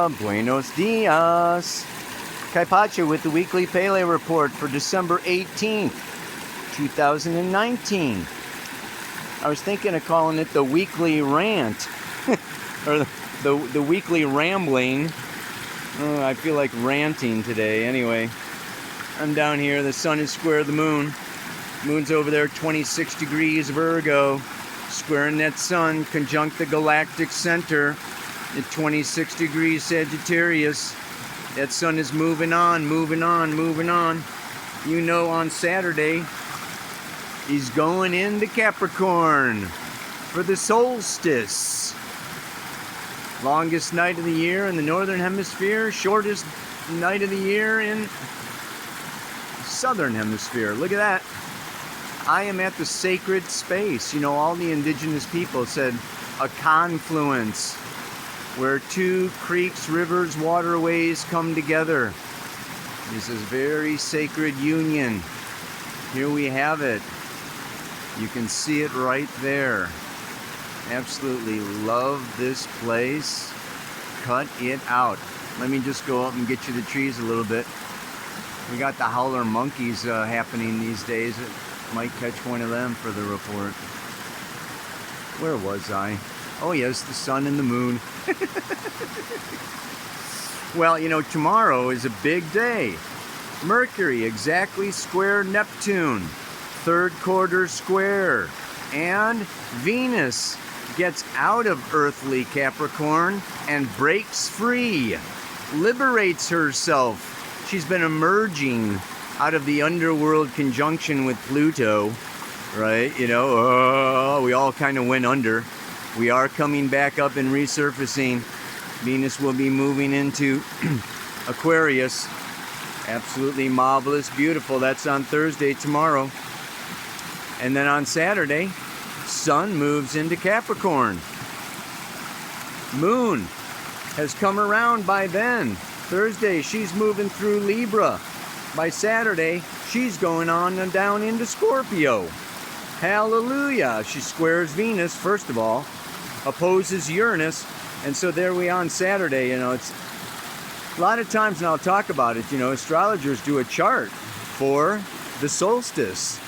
Buenos dias. Kai Pacha with the weekly Pele Report for December 18th, 2019. I was thinking of calling it the weekly rant, or the weekly rambling. I feel like ranting today. Anyway, I'm down here. The sun is square the moon. Moon's over there, 26 degrees Virgo. Squaring that sun, conjunct the galactic center at 26 degrees Sagittarius. That sun is moving on, moving on, moving on. You know, on Saturday, he's going into Capricorn for the solstice. Longest night of the year in the northern hemisphere, shortest night of the year in southern hemisphere. Look at that. I am at the sacred space. You know, all the indigenous people said a confluence where two creeks, rivers, waterways come together. This is very sacred union. Here we have it. You can see it right there. Absolutely love this place. Cut it out. Let me just go up and get you the trees a little bit. We got the howler monkeys happening these days. Might catch one of them for the report. Where was I? Oh yes, the sun and the moon. Well, you know, tomorrow is a big day. Mercury exactly square Neptune, third quarter square, and Venus gets out of earthly Capricorn and breaks free, liberates herself. She's been emerging out of the underworld conjunction with Pluto, right? You know, we all kind of went under. We are coming back up and resurfacing. Venus will be moving into Aquarius. Absolutely marvelous, beautiful. That's on Thursday, tomorrow. And then on Saturday, Sun moves into Capricorn. Moon has come around by then. Thursday, she's moving through Libra. By Saturday, she's going on and down into Scorpio. Hallelujah. She squares Venus, first of all, opposes Uranus, and so there we are on Saturday. You know, it's a lot of times, and I'll talk about it, you know, astrologers do a chart for the solstice,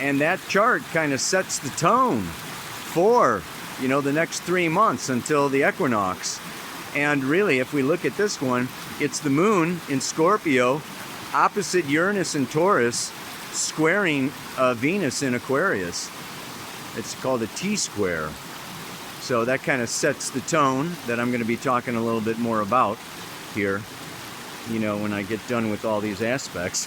and that chart kind of sets the tone for, you know, the next 3 months until the equinox. And really, if we look at this one, it's the moon in Scorpio opposite Uranus and Taurus, squaring Venus in Aquarius. It's called a T-square. So that kind of sets the tone that I'm going to be talking a little bit more about here, you know, when I get done with all these aspects.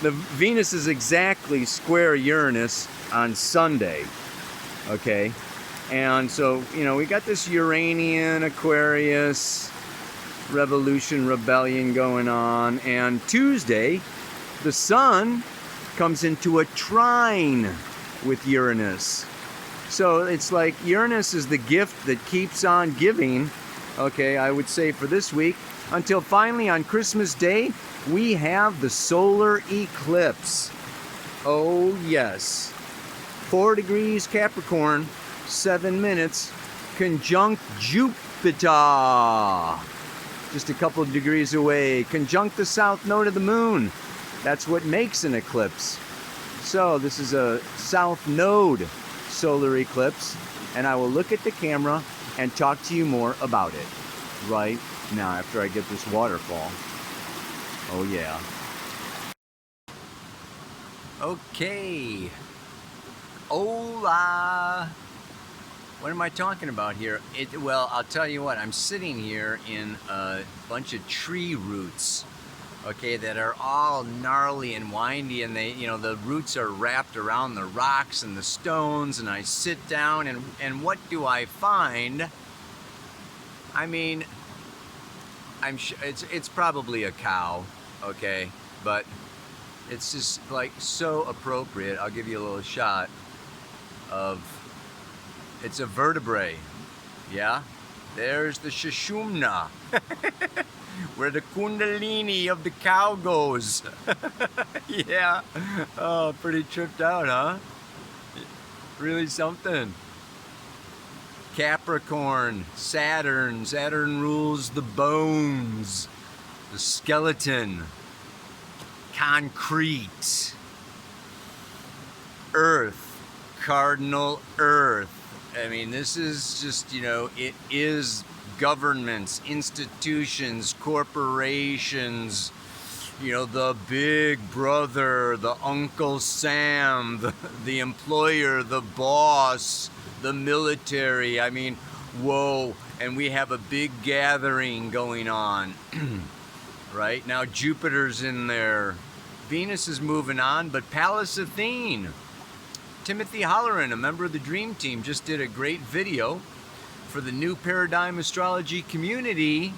The Venus is exactly square Uranus on Sunday, okay? And so, you know, we got this Uranian, Aquarius, revolution, rebellion going on. And Tuesday, the sun comes into a trine with Uranus. So it's like Uranus is the gift that keeps on giving, okay, I would say for this week, until finally on Christmas Day, we have the solar eclipse. Oh yes. 4 degrees Capricorn, 7 minutes, conjunct Jupiter. Just a couple of degrees away, conjunct the south node of the moon. That's what makes an eclipse. So this is a south node solar eclipse, and I will look at the camera and talk to you more about it right now after I get this waterfall. Oh yeah. Okay. Hola. What am I talking about here? Well, I'll tell you what, I'm sitting here in a bunch of tree roots, okay, that are all gnarly and windy, and they, you know, the roots are wrapped around the rocks and the stones, and I sit down, and what do I find? I mean, I'm sure it's probably a cow, okay, but it's just like so appropriate. I'll give you a little shot of, it's a vertebrae, yeah? There's the Sushumna, where the Kundalini of the cow goes. Yeah, oh, pretty tripped out, huh? Really something. Capricorn, Saturn. Saturn rules the bones, the skeleton, concrete. Earth, cardinal Earth. I mean, this is just, it is governments, institutions, corporations, the big brother, the Uncle Sam, the employer, the boss, the military. I mean, whoa. And we have a big gathering going on. Right? Now Jupiter's in there. Venus is moving on, but Pallas Athene. Timothy Holleran, a member of the Dream Team, just did a great video for the New Paradigm Astrology community.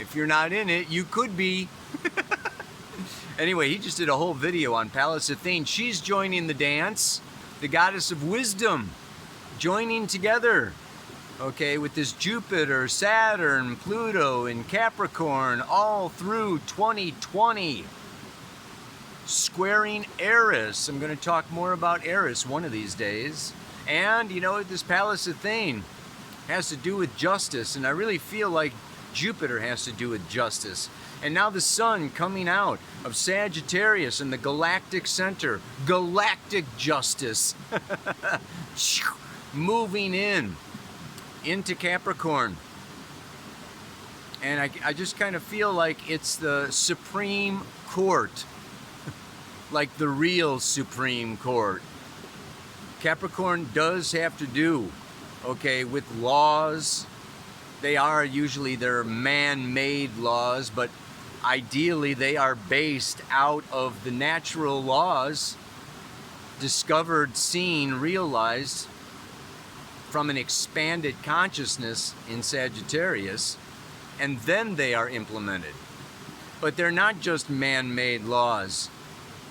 If you're not in it, you could be. Anyway, he just did a whole video on Pallas Athene. She's joining the dance, the goddess of wisdom, joining together, okay, with this Jupiter, Saturn, Pluto, and Capricorn all through 2020. Squaring Eris. I'm going to talk more about Eris one of these days. And, this Pallas Athene has to do with justice, and I really feel like Jupiter has to do with justice. And now the sun coming out of Sagittarius in the galactic center, galactic justice, moving into Capricorn. And I just kind of feel like it's the Supreme Court, like the real Supreme Court. Capricorn does have to do, okay, with laws. They're man-made laws, but ideally they are based out of the natural laws discovered, seen, realized from an expanded consciousness in Sagittarius, and then they are implemented. But they're not just man-made laws.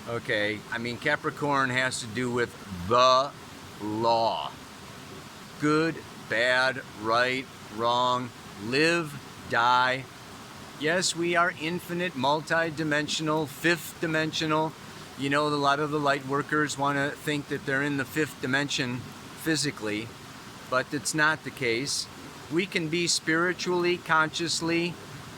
Okay, I mean, Capricorn has to do with the law. Good, bad, right, wrong, live, die. Yes, we are infinite, multi-dimensional, fifth dimensional. A lot of the light workers want to think that they're in the fifth dimension physically, but it's not the case. We can be spiritually, consciously,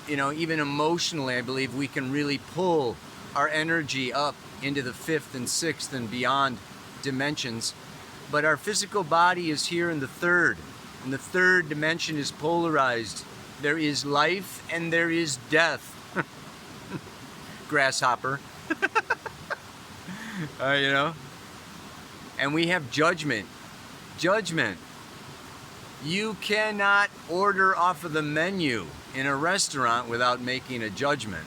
even emotionally, I believe we can really pull our energy up into the fifth and sixth and beyond dimensions. But our physical body is here in the third, and the third dimension is polarized. There is life and there is death. Grasshopper. And we have judgment. Judgment. You cannot order off of the menu in a restaurant without making a judgment.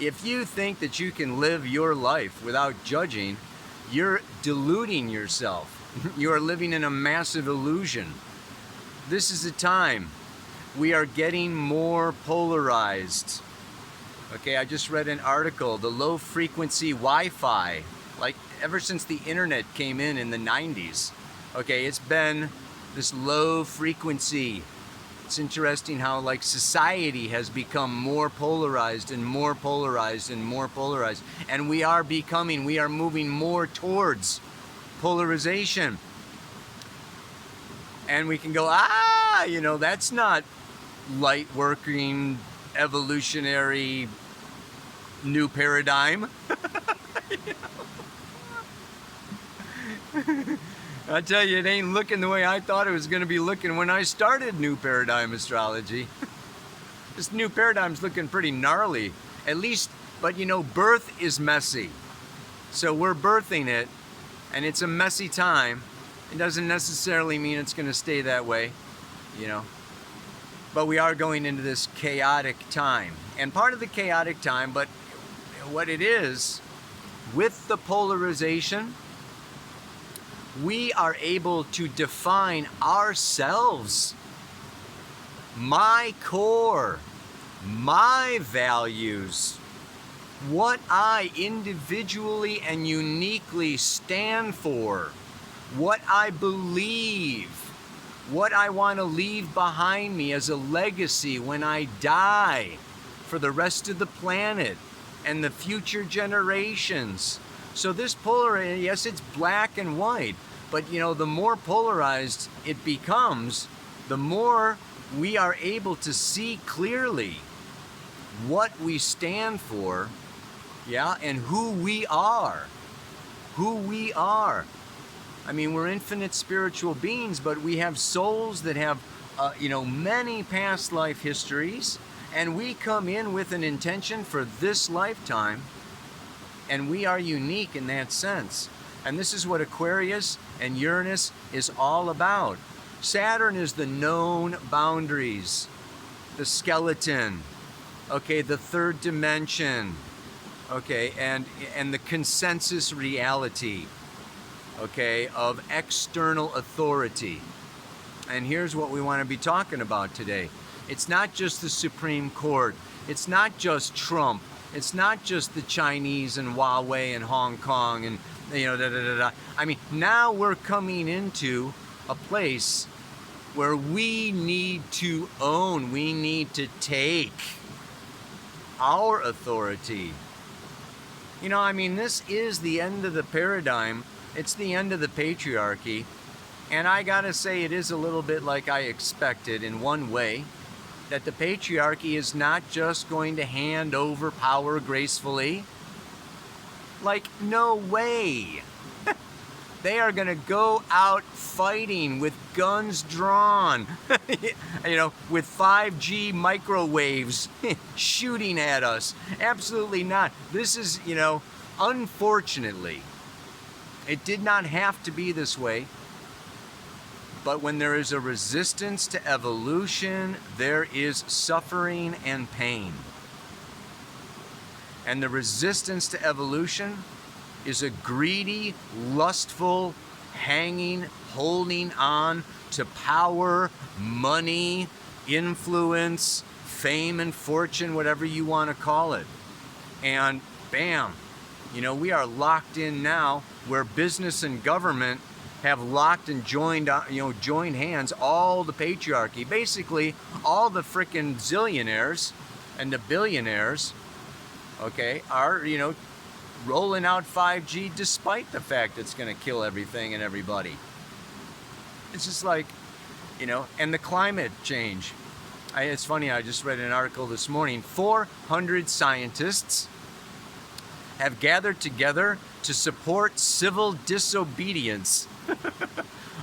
If you think that you can live your life without judging, you're deluding yourself. You are living in a massive illusion. This is a time we are getting more polarized. Okay, I just read an article, the low frequency Wi-Fi, like ever since the internet came in the 90s. Okay, it's been this low frequency. It's interesting how like society has become more polarized and more polarized and more polarized. And we are moving more towards polarization. And we can go, that's not light working, evolutionary, new paradigm. I tell you, it ain't looking the way I thought it was going to be looking when I started New Paradigm Astrology. This new paradigm's looking pretty gnarly, at least, but birth is messy. So we're birthing it, and it's a messy time. It doesn't necessarily mean it's going to stay that way, But we are going into this chaotic time. And part of the chaotic time, but what it is, with the polarization, we are able to define ourselves, my core, my values, what I individually and uniquely stand for, what I believe, what I want to leave behind me as a legacy when I die for the rest of the planet and the future generations. So this polarity, yes, it's black and white, But the more polarized it becomes, the more we are able to see clearly what we stand for, yeah, and who we are. Who we are. I mean, we're infinite spiritual beings, but we have souls that have, many past life histories, and we come in with an intention for this lifetime, and we are unique in that sense. And this is what Aquarius and Uranus is all about. Saturn is the known boundaries, the skeleton, okay, the third dimension, okay, and the consensus reality, okay, of external authority. And here's what we want to be talking about today. It's not just the Supreme Court. It's not just Trump. It's not just the Chinese and Huawei and Hong Kong and, I mean, now we're coming into a place where we need to own, we need to take our authority. This is the end of the paradigm. It's the end of the patriarchy. And I gotta say, it is a little bit like I expected in one way, that the patriarchy is not just going to hand over power gracefully. Like, no way. They are going to go out fighting with guns drawn, with 5G microwaves shooting at us. Absolutely not. This is, unfortunately, it did not have to be this way. But when there is a resistance to evolution, there is suffering and pain. And the resistance to evolution is a greedy, lustful, hanging, holding on to power, money, influence, fame and fortune, whatever you want to call it. And bam, we are locked in now where business and government have locked and joined hands, all the patriarchy, basically all the frickin' zillionaires and the billionaires, okay, are, rolling out 5G despite the fact it's going to kill everything and everybody. It's just like, and the climate change. It's funny, I just read an article this morning. 400 scientists have gathered together to support civil disobedience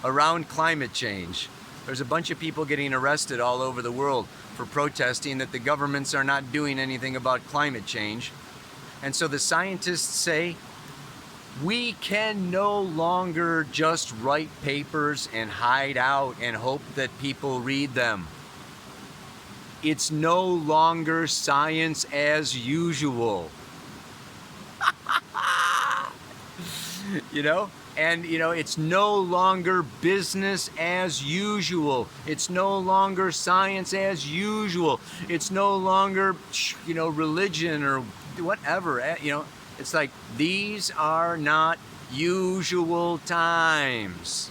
around climate change. There's a bunch of people getting arrested all over the world for protesting that the governments are not doing anything about climate change. And so the scientists say, we can no longer just write papers and hide out and hope that people read them. It's no longer science as usual. And it's no longer business as usual. It's no longer science as usual. It's no longer, religion or whatever. It's like, these are not usual times.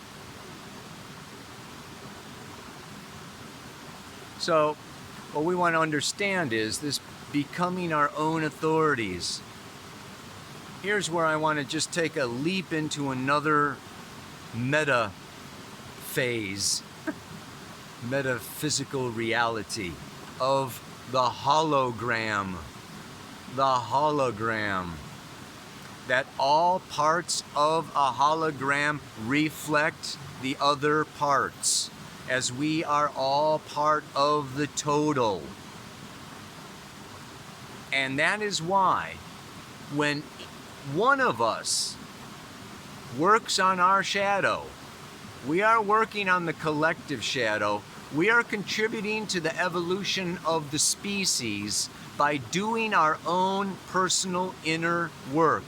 So what we want to understand is this becoming our own authorities. Here's where I want to just take a leap into another meta phase, metaphysical reality of the hologram. The hologram. That all parts of a hologram reflect the other parts, as we are all part of the total. And that is why when one of us works on our shadow, we are working on the collective shadow. We are contributing to the evolution of the species by doing our own personal inner work.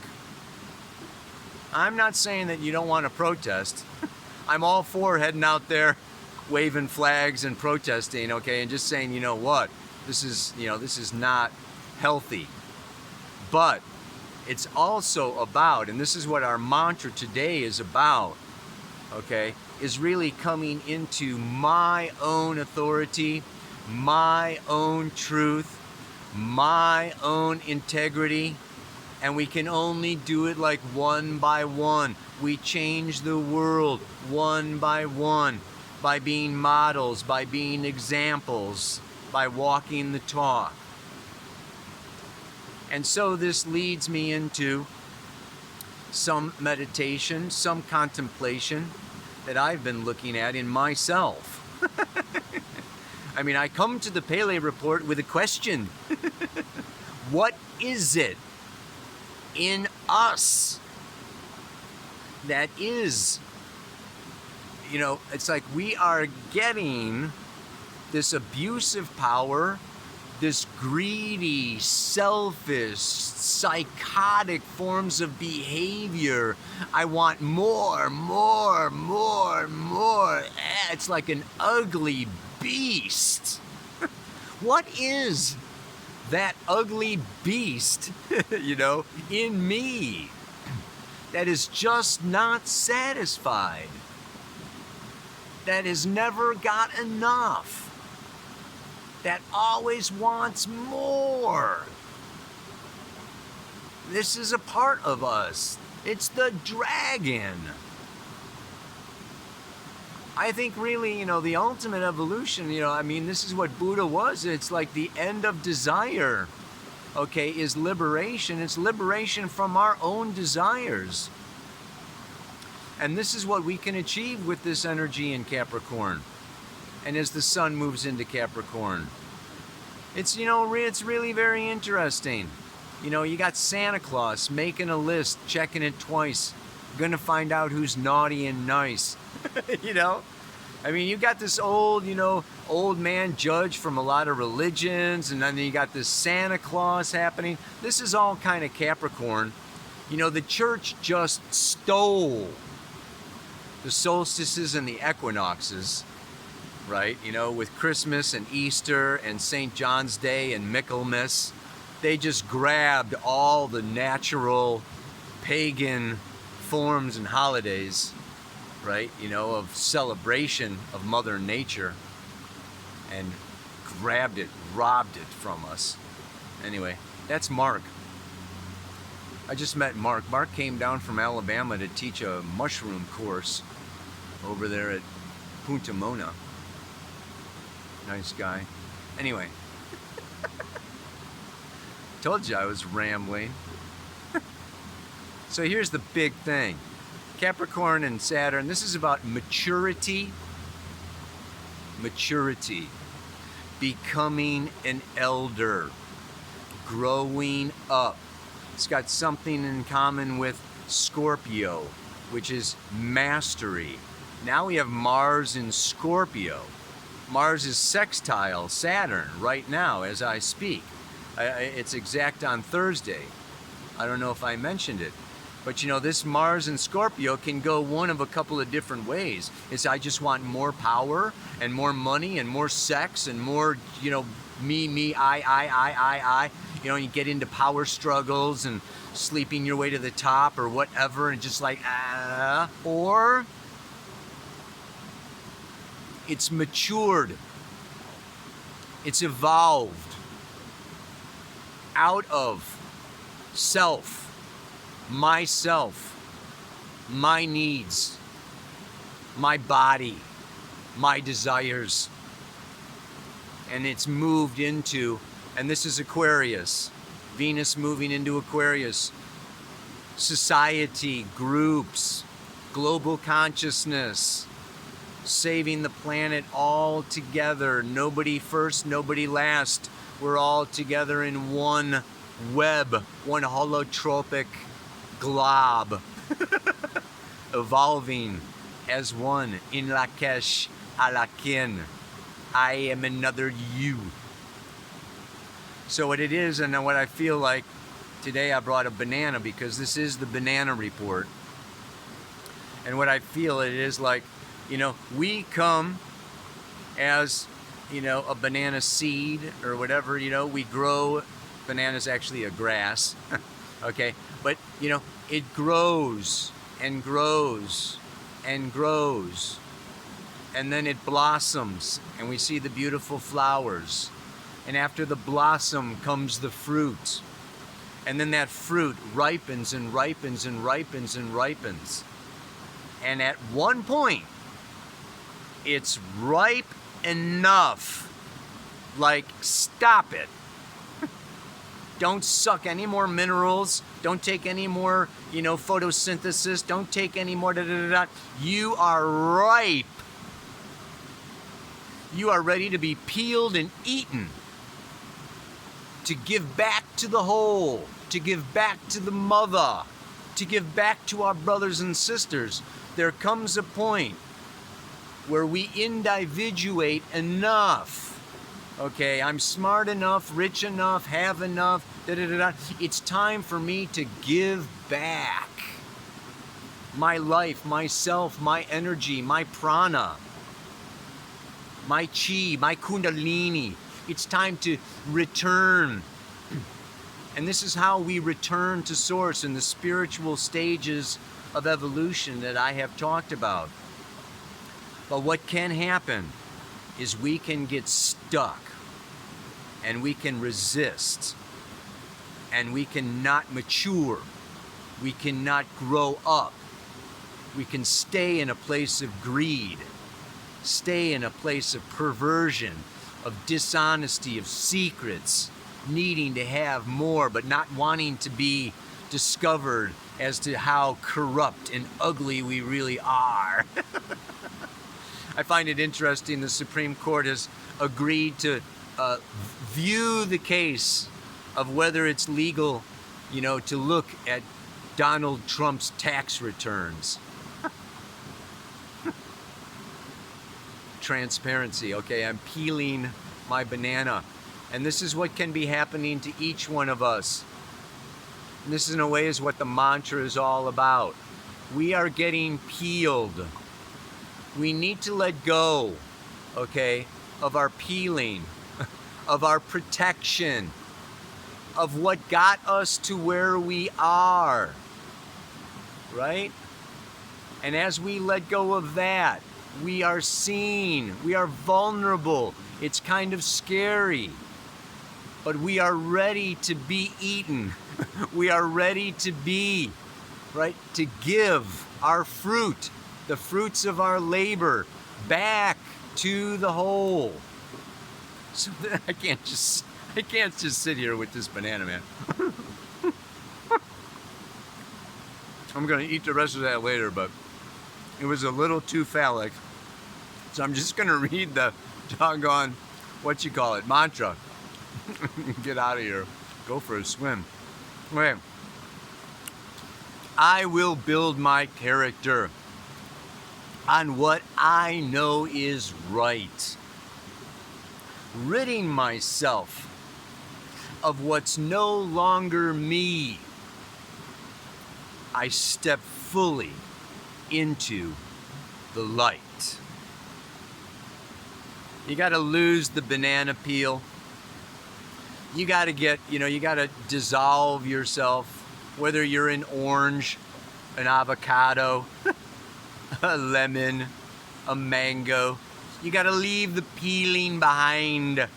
I'm not saying that you don't want to protest. I'm all for heading out there, waving flags and protesting, okay, and just saying, this is not healthy. But it's also about, and this is what our mantra today is about, okay, is really coming into my own authority, my own truth, my own integrity, And we can only do it like one by one. We change the world one by one, by being models, by being examples, by walking the talk. And so this leads me into some meditation, some contemplation that I've been looking at in myself. I mean, I come to the Pele Report with a question. What is it in us that is, it's like we are getting this abusive power, this greedy, selfish, psychotic forms of behavior. I want more. It's like an ugly beast. What is that ugly beast, in me that is just not satisfied, that has never got enough, that always wants more? This is a part of us. It's the dragon. I think really, the ultimate evolution, this is what Buddha was. It's like the end of desire, is liberation. It's liberation from our own desires. And this is what we can achieve with this energy in Capricorn. And as the sun moves into Capricorn, it's really very interesting. You got Santa Claus making a list, checking it twice, gonna find out who's naughty and nice. You got this old man judge from a lot of religions, and then you got this Santa Claus happening. This is all kind of Capricorn. The church just stole the solstices and the equinoxes, right? With Christmas and Easter and St. John's Day and Michaelmas. They just grabbed all the natural pagan forms and holidays, right, of celebration of Mother Nature, and grabbed it, robbed it from us. Anyway, that's Mark. I just met Mark. Mark came down from Alabama to teach a mushroom course over there at Punta Mona. Nice guy. Anyway. Told you I was rambling. So here's the big thing. Capricorn and Saturn, this is about maturity. Maturity. Becoming an elder. Growing up. It's got something in common with Scorpio, which is mastery. Now we have Mars in Scorpio. Mars is sextile Saturn right now as I speak. It's exact on Thursday. I don't know if I mentioned it. But this Mars in Scorpio can go one of a couple of different ways. It's I just want more power and more money and more sex and more, me, I. You get into power struggles and sleeping your way to the top or whatever, and just like, Or it's matured. It's evolved out of self, myself, my needs, my body, my desires. And it's moved into, and this is Aquarius, Venus moving into Aquarius, society, groups, global consciousness, saving the planet all together, nobody first, nobody last. We're all together in one web, one holotropic glob, evolving as one, in Lakesh Alakin. I am another you. So what it is, and what I feel like, today I brought a banana because this is the Banana Report. And what I feel it is like, we come as, a banana seed or whatever, we grow. Banana's actually a grass, okay? But, it grows and grows and grows. And then it blossoms and we see the beautiful flowers. And after the blossom comes the fruit. And then that fruit ripens and ripens and ripens and ripens. And at one point, it's ripe enough. Like, stop it. Don't suck any more minerals. Don't take any more, photosynthesis. Don't take any more da-da-da-da. You are ripe. You are ready to be peeled and eaten. To give back to the whole. To give back to the mother. To give back to our brothers and sisters. There comes a point where we individuate enough. Okay, I'm smart enough, rich enough, have enough, da-da-da-da. It's time for me to give back. My life, myself, my energy, my prana, my chi, my kundalini. It's time to return. And this is how we return to source in the spiritual stages of evolution that I have talked about. But what can happen is we can get stuck and we can resist and we cannot mature. We cannot grow up. We can stay in a place of greed, stay in a place of perversion, of dishonesty, of secrets, needing to have more but not wanting to be discovered as to how corrupt and ugly we really are. I find it interesting the Supreme Court has agreed to view the case of whether it's legal, to look at Donald Trump's tax returns. Transparency, okay, I'm peeling my banana. And this is what can be happening to each one of us. And this in a way is what the mantra is all about. We are getting peeled. We need to let go, okay, of our peeling, of our protection, of what got us to where we are, right? And as we let go of that, we are seen, we are vulnerable. It's kind of scary, but we are ready to be eaten. We are ready to be, right, to give our fruit, the fruits of our labor, back to the whole. So that I can't just sit here with this banana, man. I'm gonna eat the rest of that later, but it was a little too phallic. So I'm just gonna read the doggone, mantra. Get out of here. Go for a swim. Okay. I will build my character on what I know is right, ridding myself of what's no longer me. I step fully into the light. You got to lose the banana peel. You got to you got to dissolve yourself, whether you're an orange, an avocado, a lemon, a mango. You got to leave the peeling behind.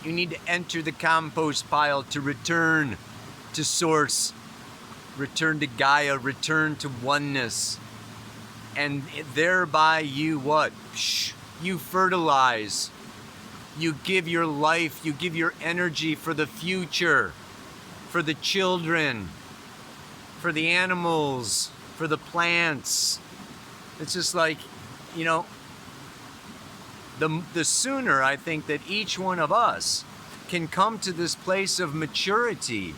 You need to enter the compost pile to return to source, return to Gaia, return to oneness. And thereby you what? You fertilize. You give your life, you give your energy for the future, for the children, for the animals, for the plants. It's just like, the sooner I think that each one of us can come to this place of maturity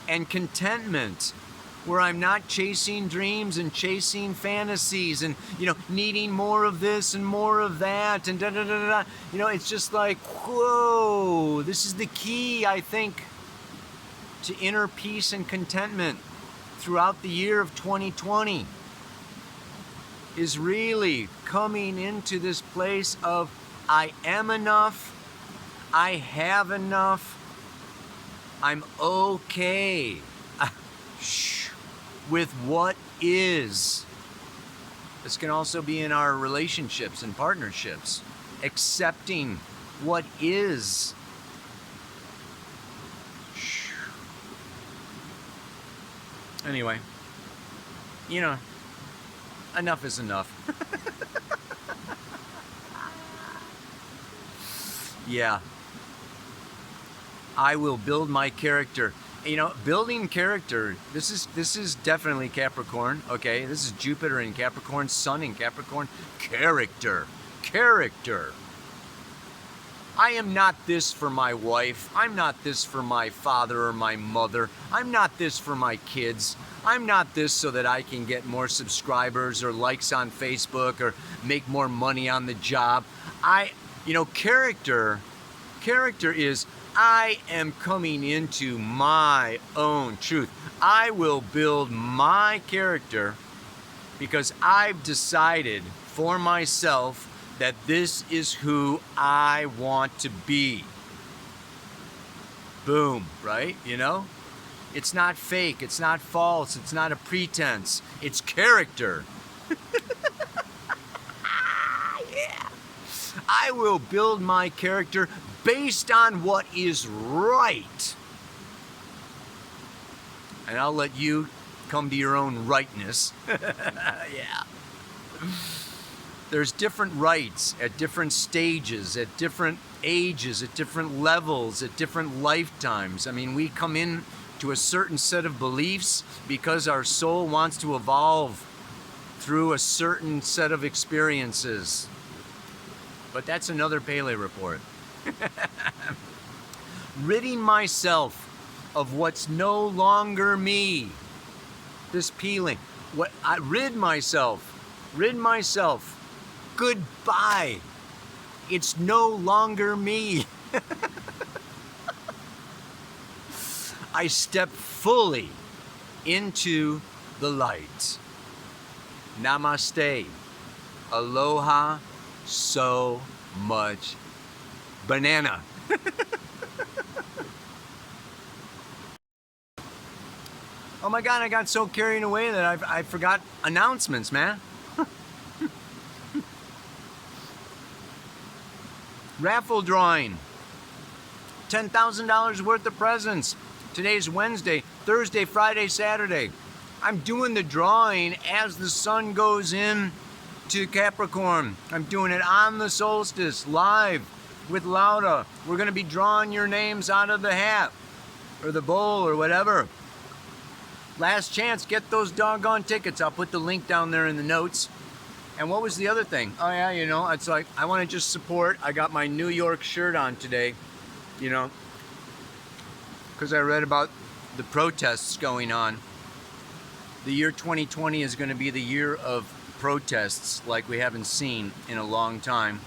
and contentment, where I'm not chasing dreams and chasing fantasies and, needing more of this and more of that and da-da-da-da-da. It's just like, whoa, this is the key, I think, to inner peace and contentment throughout the year of 2020, is really coming into this place of I am enough, I have enough, I'm okay with what is. This can also be in our relationships and partnerships. Accepting what is. Anyway, you know, enough is enough. Yeah. I will build my character. You know, building character, this is definitely Capricorn, okay? This is Jupiter in Capricorn, Sun in Capricorn. Character. Character. I am not this for my wife. I'm not this for my father or my mother. I'm not this for my kids. I'm not this so that I can get more subscribers or likes on Facebook or make more money on the job. You know, character is I am coming into my own truth. I will build my character because I've decided for myself that this is who I want to be. Boom, right? You know? It's not fake, it's not false, it's not a pretense. It's character. Yeah. I will build my character based on what is right. And I'll let you come to your own rightness. Yeah. There's different rights at different stages, at different ages, at different levels, at different lifetimes. I mean, we come in to a certain set of beliefs because our soul wants to evolve through a certain set of experiences. But that's another Pele Report. Ridding myself of what's no longer me. This peeling. Rid myself. Goodbye. It's no longer me. I step fully into the light. Namaste. Aloha. So much banana. Oh my God, I got so carried away that I forgot announcements, man. Raffle drawing. $10,000 worth of presents. Today's Wednesday, Thursday, Friday, Saturday. I'm doing the drawing as the sun goes in to Capricorn. I'm doing it on the solstice, live with Lauda. We're going to be drawing your names out of the hat or the bowl or whatever. Last chance, get those doggone tickets. I'll put the link down there in the notes. And what was the other thing? Oh yeah, you know, it's like, I want to just support. I got my New York shirt on today, you know, because I read about the protests going on. The year 2020 is going to be the year of protests like we haven't seen in a long time,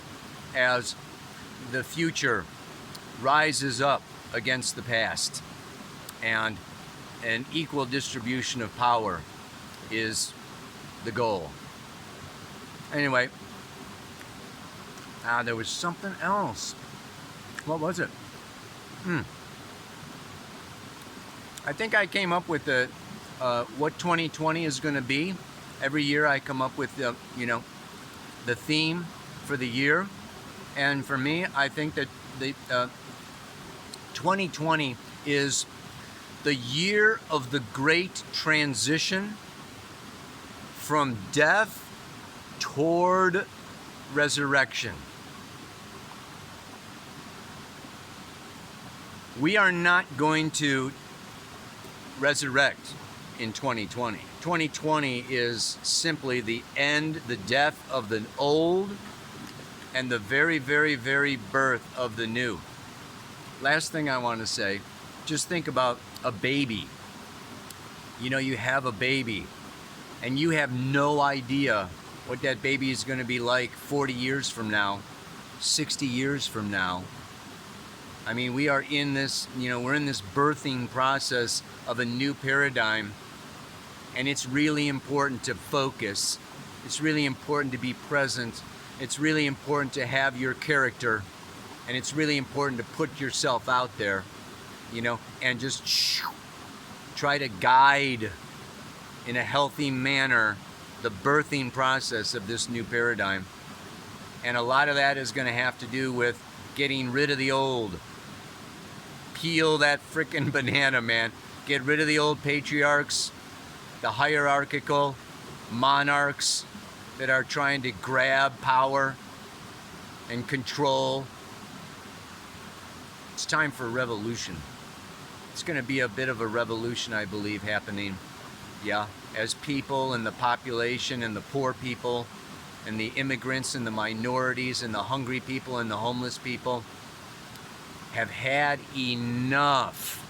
as the future rises up against the past, and an equal distribution of power is the goal. Anyway, there was something else. What was it? I think I came up with the what 2020 is going to be. Every year I come up with the, you know, the theme for the year, and for me, I think that the 2020 is the year of the great transition from death toward resurrection. We are not going to resurrect in 2020. 2020 is simply the end, the death of the old, and the very, very, very birth of the new. Last thing I want to say, just think about a baby. You know, you have a baby, and you have no idea what that baby is going to be like 40 years from now, 60 years from now. I mean, we are in this, you know, we're in this birthing process of a new paradigm, and it's really important to focus. It's really important to be present. It's really important to have your character, and it's really important to put yourself out there, you know, and just try to guide in a healthy manner the birthing process of this new paradigm. And a lot of that is going to have to do with getting rid of the old. Peel that frickin' banana, man. Get rid of the old patriarchs. the hierarchical monarchs that are trying to grab power and control. It's time for a revolution. It's going to be a bit of a revolution, I believe, happening. Yeah, as people and the population and the poor people and the immigrants and the minorities and the hungry people and the homeless people have had enough.